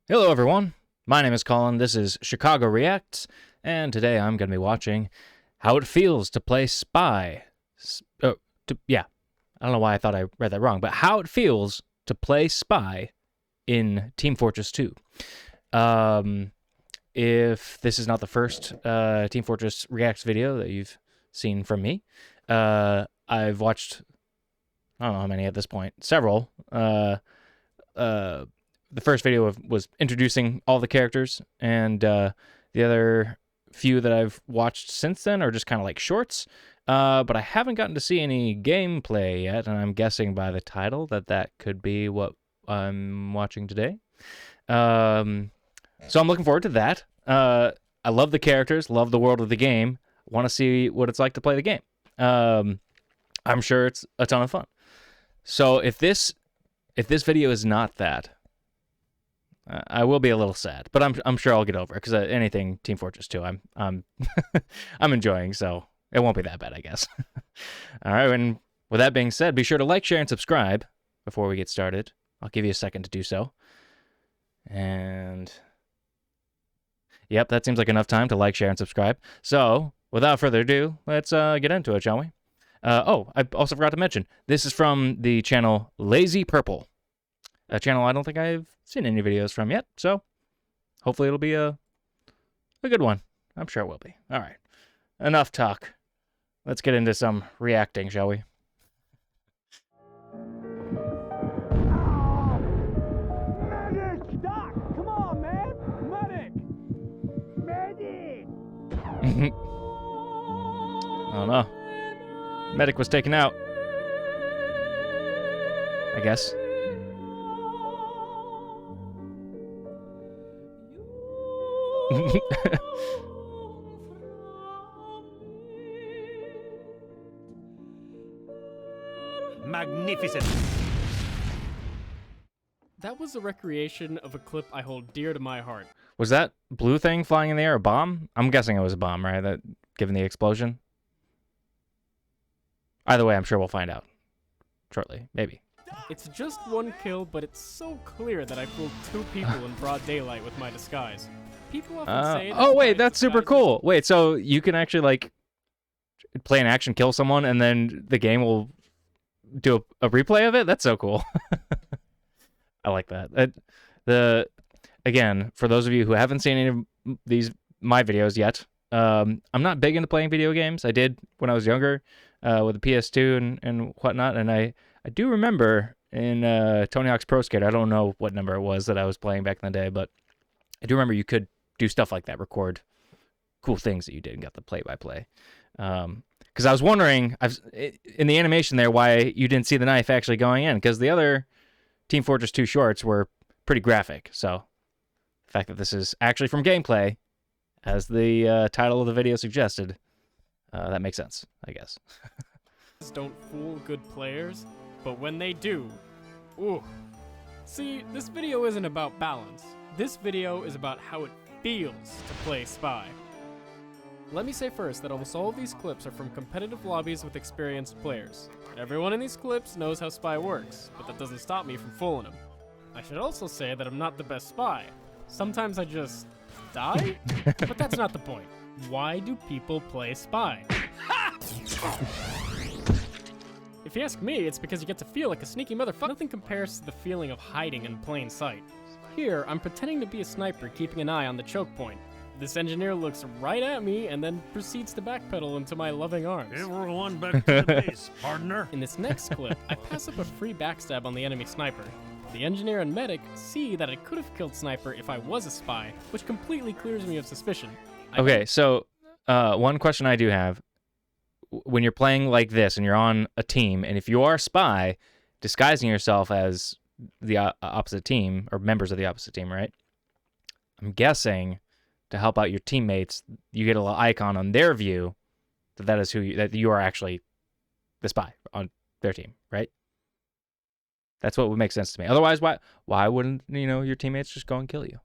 Hello everyone, my name is Colin, this is Chicago Reacts, and today I'm going to be watching how it feels to play Spy. I don't know why I thought I read that wrong, but how it feels to play Spy in Team Fortress 2. If this is not the first Team Fortress Reacts video that you've seen from me, I've watched, I don't know how many at this point, several. The first video was introducing all the characters, and the other few that I've watched since then are just kind of like shorts. But I haven't gotten to see any gameplay yet, and I'm guessing by the title that could be what I'm watching today. So I'm looking forward to that. I love the characters, love the world of the game. Want to see what it's like to play the game. I'm sure it's a ton of fun. So if this video is not that, I will be a little sad, but I'm sure I'll get over it because anything Team Fortress 2, I'm I'm enjoying, so it won't be that bad, I guess. All right, and with that being said, be sure to like, share, and subscribe before we get started. I'll give you a second to do so. And yep, that seems like enough time to like, share, and subscribe. So without further ado, let's get into it, shall we? Oh, I also forgot to mention, this is from the channel Lazy Purple. A channel I don't think I've seen any videos from yet, so hopefully it'll be a good one. I'm sure it will be. All right, enough talk. Let's get into some reacting, shall we? Medic! Doc, come on, man! Medic! Medic! Oh no. Medic was taken out, I guess. Magnificent! That was a recreation of a clip I hold dear to my heart. Was that blue thing flying in the air a bomb? I'm guessing it was a bomb, right? That given the explosion. Either way, I'm sure we'll find out shortly. Maybe. It's just one kill, but it's so clear that I fooled two people in broad daylight with my disguise. People often say that oh wait, my that's super disguise is- cool. Wait, so you can actually like play an action, kill someone, and then the game will do a replay of it? That's so cool. I like that. Again, for those of you who haven't seen any of my videos yet, I'm not big into playing video games. I did when I was younger with the PS2 and whatnot, and I do remember in Tony Hawk's Pro Skater, I don't know what number it was that I was playing back in the day, but I do remember you could do stuff like that, record cool things that you did and got the play-by-play. Because I was wondering, in the animation there, why you didn't see the knife actually going in, because the other Team Fortress 2 shorts were pretty graphic. So the fact that this is actually from gameplay, as the title of the video suggested, that makes sense, I guess. don't fool good players, but when they do, ooh. See, this video isn't about balance. This video is about how it feels to play Spy. Let me say first that almost all of these clips are from competitive lobbies with experienced players. Everyone in these clips knows how Spy works, but that doesn't stop me from fooling them. I should also say that I'm not the best Spy. Sometimes I just die, but that's not the point. Why do people play Spy? If you ask me, it's because you get to feel like a sneaky motherfucker. Nothing compares to the feeling of hiding in plain sight. Here, I'm pretending to be a sniper keeping an eye on the choke point. This engineer looks right at me and then proceeds to backpedal into my loving arms. Everyone back to the base, partner. In this next clip, I pass up a free backstab on the enemy sniper. The engineer and medic see that I could have killed Sniper if I was a spy, which completely clears me of suspicion. Okay, so one question I do have. When you're playing like this and you're on a team, and if you are a spy, disguising yourself as the opposite team, or members of the opposite team, right? I'm guessing to help out your teammates, you get a little icon on their view that is that you are actually the spy on their team, right? That's what would make sense to me. Otherwise, why wouldn't your teammates just go and kill you?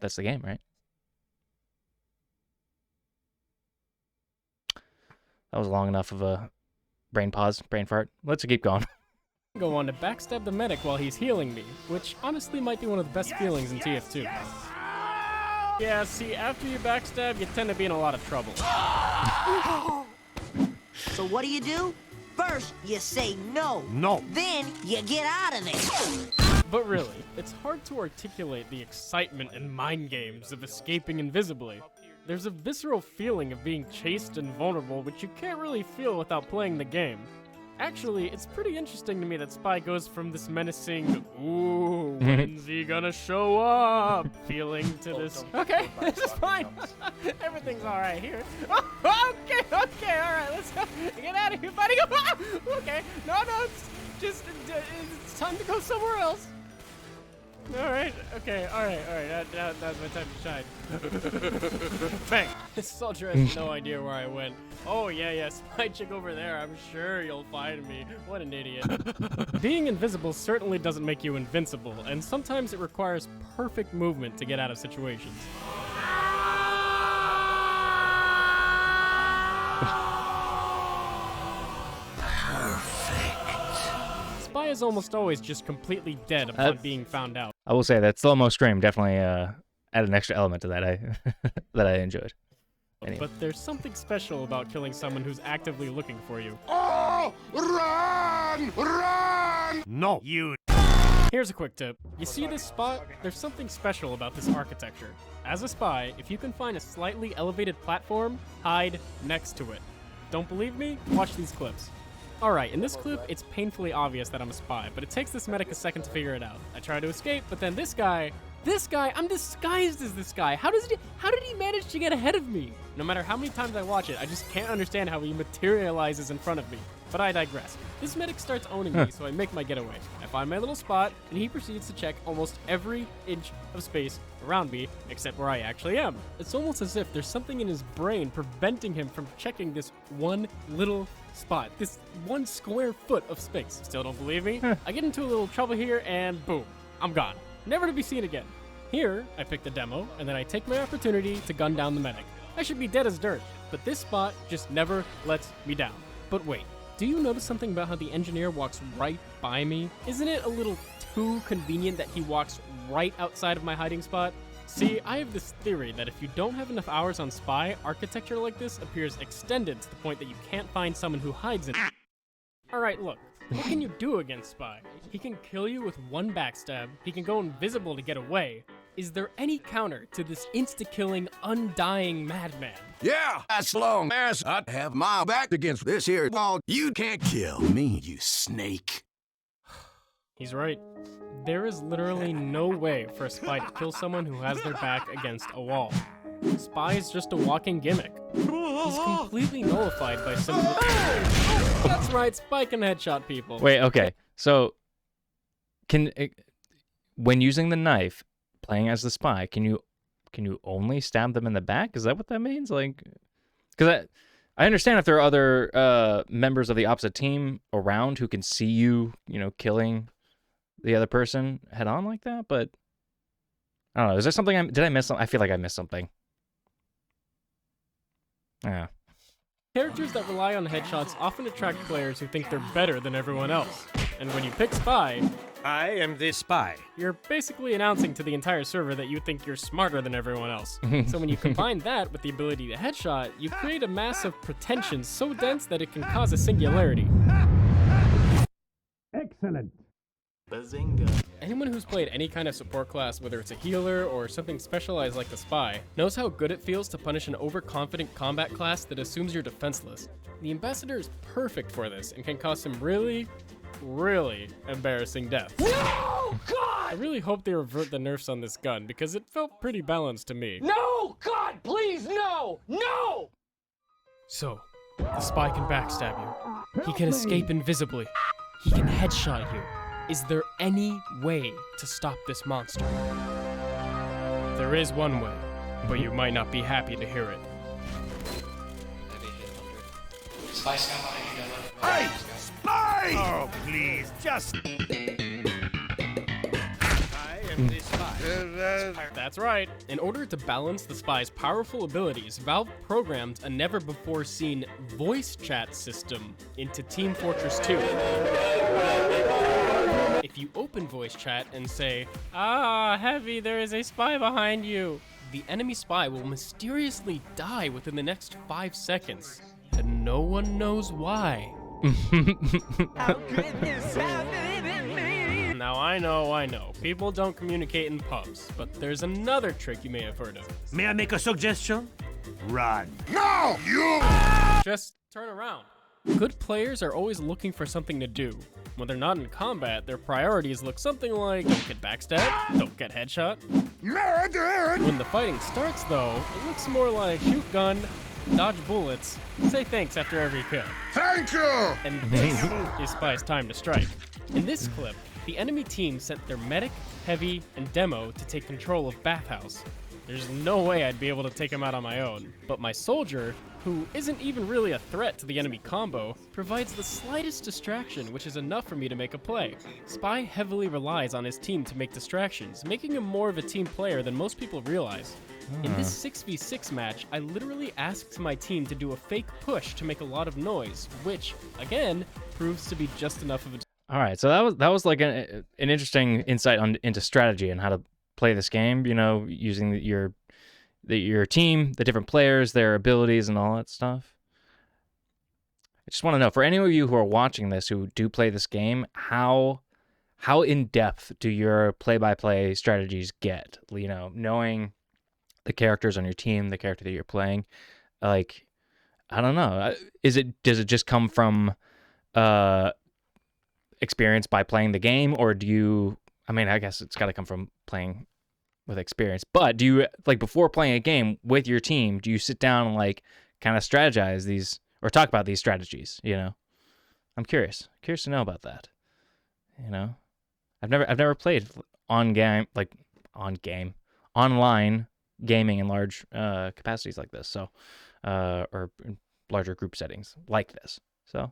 That's the game, right? That was long enough of a brain pause, brain fart. Let's keep going. go on to backstab the medic while he's healing me, which honestly might be one of the best feelings in TF2. Yeah, see, after you backstab, you tend to be in a lot of trouble. So what do? First, you say no. No. Then, you get out of there. But really, it's hard to articulate the excitement and mind games of escaping invisibly. There's a visceral feeling of being chased and vulnerable which you can't really feel without playing the game. Actually, it's pretty interesting to me that Spy goes from this menacing, ooh, when's he gonna show up, feeling to this, okay, this is fine, everything's alright here. Okay, alright, let's go, get out of here, buddy, okay, no, it's just, it's time to go somewhere else. Alright, okay, alright, that's my time to shine. Bang! This soldier has no idea where I went. Oh, yeah, spy chick over there, I'm sure you'll find me. What an idiot. Being invisible certainly doesn't make you invincible, and sometimes it requires perfect movement to get out of situations. Spy is almost always just completely dead upon being found out. I will say that slow-mo scream definitely added an extra element to that that I enjoyed. Anyway. But there's something special about killing someone who's actively looking for you. Oh, run! No. You. Here's a quick tip. You see this spot? There's something special about this architecture. As a spy, if you can find a slightly elevated platform, hide next to it. Don't believe me? Watch these clips. Alright, in this clip, it's painfully obvious that I'm a spy, but it takes this medic a second to figure it out. I try to escape, but then this guy, I'm disguised as this guy. How did he manage to get ahead of me? No matter how many times I watch it, I just can't understand how he materializes in front of me. But I digress. This medic starts owning me, so I make my getaway. I find my little spot, and he proceeds to check almost every inch of space around me, except where I actually am. It's almost as if there's something in his brain preventing him from checking this one little spot, this 1 square foot of space. Still don't believe me? I get into a little trouble here, and boom, I'm gone. Never to be seen again. Here, I pick the demo, and then I take my opportunity to gun down the medic. I should be dead as dirt, but this spot just never lets me down. But wait, do you notice something about how the engineer walks right by me? Isn't it a little too convenient that he walks right outside of my hiding spot? See, I have this theory that if you don't have enough hours on Spy, architecture like this appears extended to the point that you can't find someone who hides in it. Alright, look. What can you do against Spy? He can kill you with 1 backstab, he can go invisible to get away. Is there any counter to this insta-killing, undying madman? Yeah, as long as I have my back against this here wall, you can't kill me, you snake. He's right. There is literally no way for a spy to kill someone who has their back against a wall. Spy is just a walking gimmick. He's completely nullified by simply... That's right, Spy can headshot people. Wait, okay. So, when using the knife, playing as the spy, can you only stab them in the back? Is that what that means? Like, because I understand if there are other members of the opposite team around who can see you, killing the other person head on like that, but I don't know. Is there something did I miss something? I feel like I missed something. Yeah. Characters that rely on headshots often attract players who think they're better than everyone else. And when you pick Spy, I am the spy. you're basically announcing to the entire server that you think you're smarter than everyone else. So when you combine that with the ability to headshot, you create a mass of pretension so dense that it can cause a singularity. Excellent. Bazinga. Anyone who's played any kind of support class, whether it's a healer or something specialized like the Spy, knows how good it feels to punish an overconfident combat class that assumes you're defenseless. The Ambassador is perfect for this and can cause some really embarrassing deaths. No, God! I really hope they revert the nerfs on this gun because it felt pretty balanced to me. No, God, please, no! No! So, the Spy can backstab you. He can escape invisibly. He can headshot you. Is there any way to stop this monster? There is one way, but you might not be happy to hear it. Hey, spy! Oh, please, just. I am the spy. That's right. In order to balance the spy's powerful abilities, Valve programmed a never-before-seen voice chat system into Team Fortress 2. If you open voice chat and say, "Ah, Heavy, there is a spy behind you," the enemy spy will mysteriously die within the next 5 seconds, and no one knows why. Now I know, people don't communicate in pubs, but there's another trick you may have heard of. May I make a suggestion? Run. No! You! Just turn around. Good players are always looking for something to do. When they're not in combat, their priorities look something like don't get backstabbed, don't get headshot. Murder! When the fighting starts though, it looks more like shoot gun, dodge bullets, say thanks after every kill. Thank you! And this is Spy's time to strike. In this clip, the enemy team sent their medic, heavy, and demo to take control of Bathhouse. There's no way I'd be able to take him out on my own, but my soldier, who isn't even really a threat to the enemy combo, provides the slightest distraction, which is enough for me to make a play. Spy heavily relies on his team to make distractions, making him more of a team player than most people realize. In this 6v6 match, I literally asked my team to do a fake push to make a lot of noise, which, again, proves to be just enough of a... All right, so that was like an interesting insight into strategy and how to play this game. You know, using your team, the different players, their abilities, and all that stuff. I just want to know, for any of you who are watching this who do play this game, how in depth do your play-by-play strategies get? You know, knowing the characters on your team, the character that you're playing, like, I don't know. Does it just come from experience by playing the game, or do you, I mean, I guess it's got to come from playing with experience, but do you, like, before playing a game with your team, do you sit down and like kind of strategize these or talk about these strategies? You know, I'm curious to know about that. You know, I've never played online gaming in large capacities like this, so or in larger group settings like this. So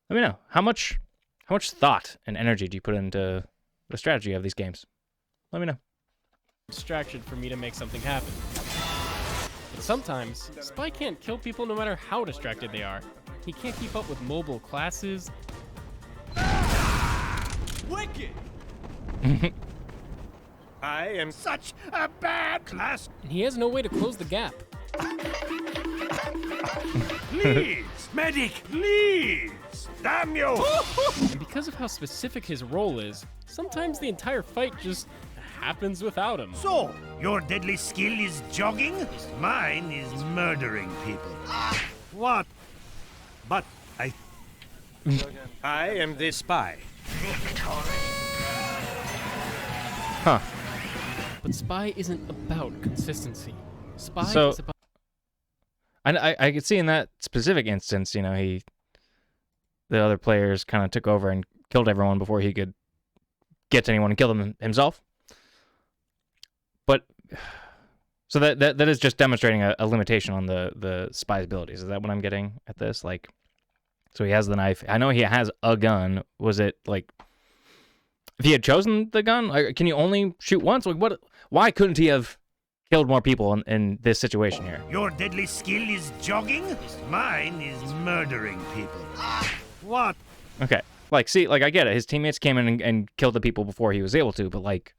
let me know, how much thought and energy do you put into the strategy of these games? Let me know. Distraction for me to make something happen. But sometimes, Spy can't kill people no matter how distracted they are. He can't keep up with mobile classes. Wicked! I am such a bad class. And he has no way to close the gap. Please, medic, please. Damn you! And because of how specific his role is, sometimes the entire fight just happens without him. So, your deadly skill is jogging? Mine is murdering people. What? But I am the spy. Huh. But Spy isn't about consistency. Spy So- is about... I could see in that specific instance, you know, the other players kind of took over and killed everyone before he could get to anyone and kill them himself. But so that is just demonstrating a limitation on the spy's abilities. Is that what I'm getting at this? Like, so he has the knife. I know he has a gun. Was it like, if he had chosen the gun, like, can you only shoot once? Like, what? Why couldn't he have killed more people in this situation here? Your deadly skill is jogging? Mine is murdering people. What? Okay, like, see, like, I get it. His teammates came in and killed the people before he was able to, but like,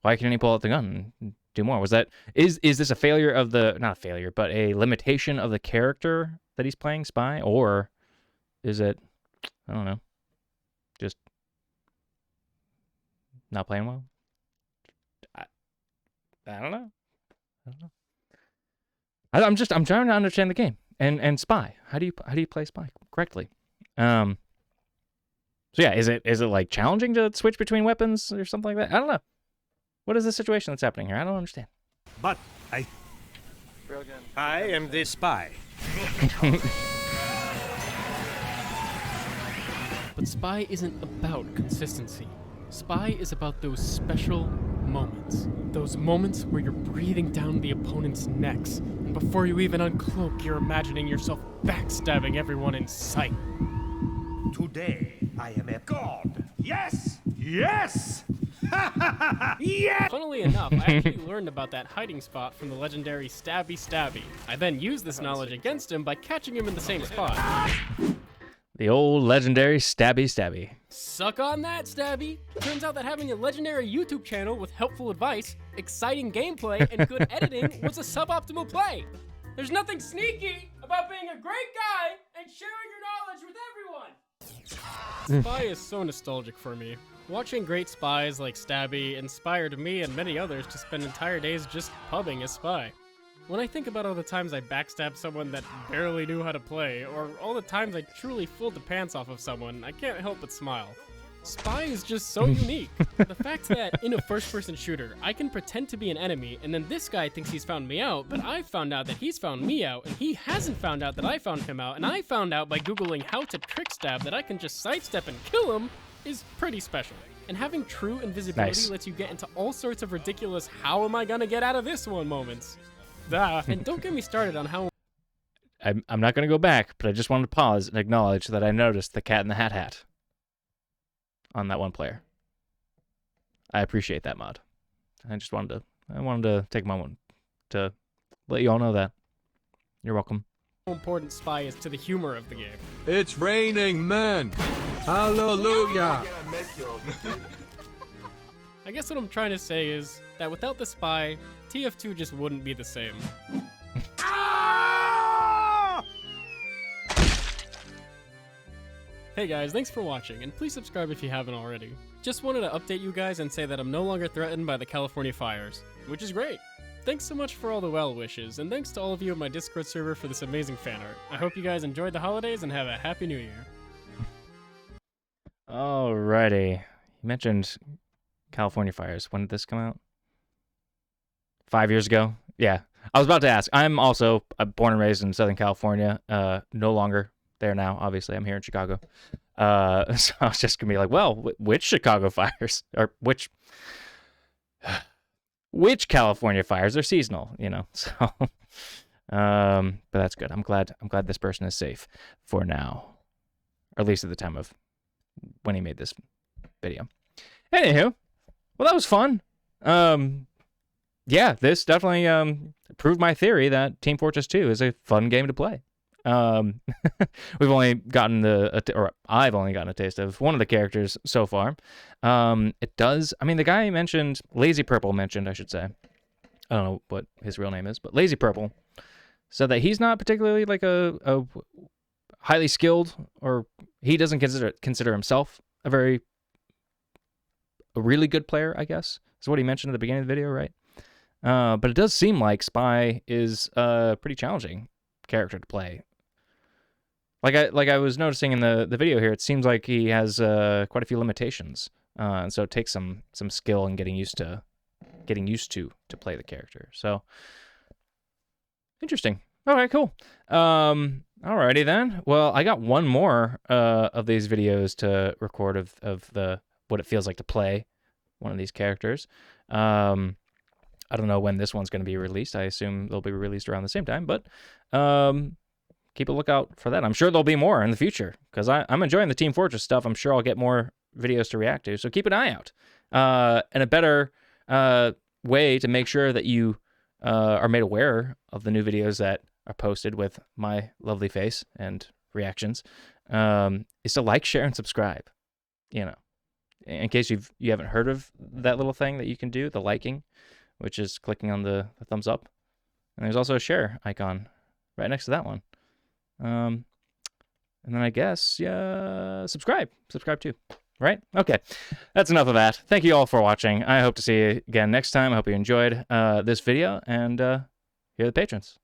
why couldn't he pull out the gun and do more? Was that, is this a failure of the, not a failure, but a limitation of the character that he's playing, Spy? Or is it, I don't know, just not playing well? I don't know. I'm trying to understand the game and Spy. How do you play Spy correctly? So yeah, is it like challenging to switch between weapons or something like that? I don't know. What is the situation that's happening here? I don't understand. But I am the spy. But Spy isn't about consistency. Spy is about those special moments. Those moments where you're breathing down the opponent's necks, and before you even uncloak, you're imagining yourself backstabbing everyone in sight. Today, I am a god. Yes! Yes! Yeah! Funnily enough, I actually learned about that hiding spot from the legendary Stabby Stabby. I then used this knowledge against him by catching him in the same spot. The old legendary Stabby Stabby. Suck on that, Stabby! Turns out that having a legendary YouTube channel with helpful advice, exciting gameplay, and good editing was a suboptimal play. There's nothing sneaky about being a great guy and sharing your knowledge with everyone! Spy is so nostalgic for me. Watching great spies like Stabby inspired me and many others to spend entire days just pubbing as Spy. When I think about all the times I backstabbed someone that barely knew how to play, or all the times I truly fooled the pants off of someone, I can't help but smile. Spy is just so unique. The fact that in a first-person shooter, I can pretend to be an enemy, and then this guy thinks he's found me out, but I've found out that he's found me out, and he hasn't found out that I found him out, and I found out by Googling how to trick stab that I can just sidestep and kill him, is pretty special. And having true invisibility lets you get into all sorts of ridiculous how am I gonna get out of this one moments. And don't get me started on how I'm not going to go back, but I just wanted to pause and acknowledge that I noticed the Cat in the Hat on that one player. I appreciate that mod. I wanted to take a moment to let you all know that. You're welcome. important Spy is to the humor of the game. It's raining men. Hallelujah. I guess what I'm trying to say is that without the Spy, TF2 just wouldn't be the same. Hey guys, thanks for watching, and please subscribe if you haven't already. Just wanted to update you guys and say that I'm no longer threatened by the California fires, which is great. Thanks so much for all the well wishes, and thanks to all of you in my Discord server for this amazing fan art. I hope you guys enjoyed the holidays and have a happy new year. Alrighty. You mentioned California fires. When did this come out? 5 years ago? Yeah. I was about to ask. I'm also born and raised in Southern California. No longer there now, obviously. I'm here in Chicago. So I was just going to be like, well, which Chicago fires? Or which California fires are seasonal, you know? So, but that's good. I'm glad this person is safe for now. Or at least at the time of when he made this video. Anywho, well, that was fun. Yeah, this definitely proved my theory that Team Fortress 2 is a fun game to play. We've only gotten I've only gotten a taste of one of the characters so far. It does, I mean, the guy mentioned, Lazy Purple mentioned, I should say. I don't know what his real name is, but Lazy Purple said that he's not particularly like a highly skilled, or he doesn't consider himself a really good player, I guess. Is what he mentioned at the beginning of the video, right? But it does seem like Spy is a pretty challenging character to play. Like I was noticing in the video here, it seems like he has quite a few limitations, and so it takes some skill and getting used to play the character. So interesting. All right, cool. Alrighty then. Well, I got one more of these videos to record of what it feels like to play one of these characters. I don't know when this one's going to be released. I assume they'll be released around the same time, but keep a lookout for that. I'm sure there'll be more in the future, because I'm enjoying the Team Fortress stuff. I'm sure I'll get more videos to react to, so keep an eye out. And a better way to make sure that you are made aware of the new videos that are posted with my lovely face and reactions is to like, share, and subscribe. You know, in case you haven't heard of that little thing that you can do, the liking, which is clicking on the thumbs up. And there's also a share icon right next to that one. And then I guess, yeah, subscribe too, right? Okay, that's enough of that. Thank you all for watching. I hope to see you again next time. I hope you enjoyed this video, and here are the patrons.